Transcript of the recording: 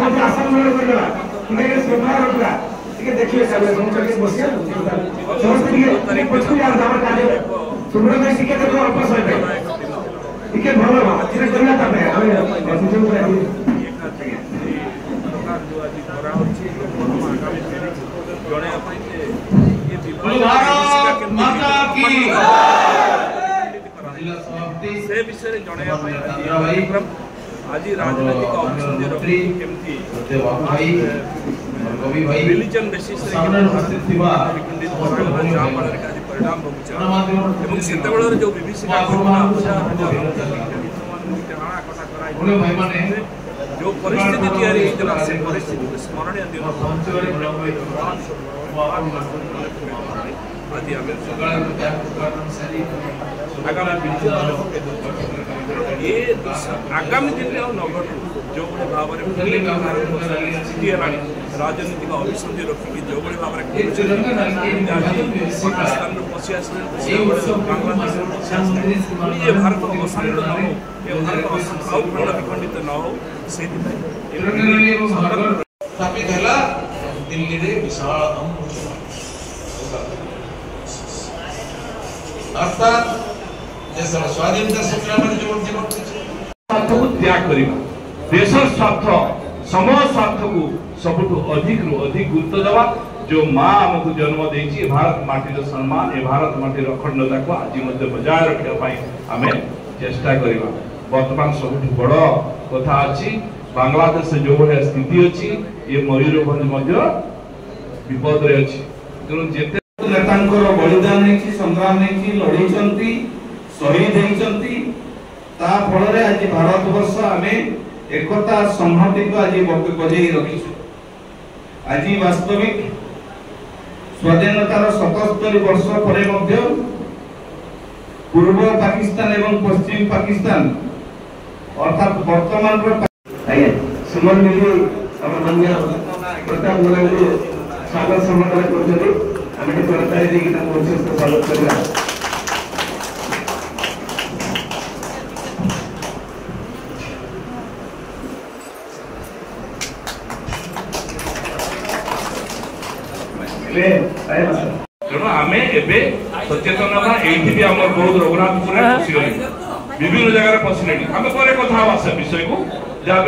मत आसान मिल करला कि सुधार रखला ठीक देखिए सब समझ के बसिया समस्त के पछुआ हमर कार्य सुमर में सिके देखो अल्प सही ठीक है भलो आज करला तबे हम सुजो पे सरकार जो आज करा होची आगामी जणे अपन ये भारत माता की से विषय जणे अपन आज राजनीतिक ऑप्शन रखी केमती कवि भाई रिलीजन बेसिस रे सामने उपस्थित थिबा विखंडित कराला जा पर का परिणाम भोगुचा एवं सेतेबेलर जो बीबीसी का उन्हें भाई माने जो परिस्थिति तैयारी होइतला से परिस्थिति को स्मरणीय दिन आदि आगामी दिन में नघटू जो भाव राजनीतिक अभिसंधि रखिकी जो भाव पाकिस्तान पशि आस भारत अशांत न हो भारत आउ खंड विखंडित न हो स्थापित है दिल्ली रे विशालतम अर्थात देशर स्वाधीनता संग्राम जो जीवन स्वार्थ को त्याग करिबा देशर स्वार्थ समय स्वार्थ को सबुठ अधिक रु अधिक गुरुत्व देवा जो मां हमको जन्म देछि भारत माटीर सम्मान ए भारत माटीर अखंडता को आज मध्य बजाय रखिया पाई हमें चेष्टा करिबा वर्तमान सबुठ बड़ कथा अछि बांग्लादेश जो भले स्थिति अछि ये मयूरभंज मध्य विपद रे अछि तेनु जेते नेतांकर बलिदान नहीं संग्राम नहीं लड़े शहीद होती ता फल आज भारत वर्ष आम एकता संहति को आज बजाई रखी आज वास्तविक स्वाधीनतार 77 वर्ष पर पूर्व पाकिस्तान एवं पश्चिम पाकिस्तान अर्थात वर्तमान सुमन मिली प्रताप गुलाबी स्वागत सम्मान कर स्वागत करना तेणु आम एवं सचेतन भी आम बहुत रघुनाथपुर विभिन्न जगह पशिले आम पर कथा विषय को जहाँ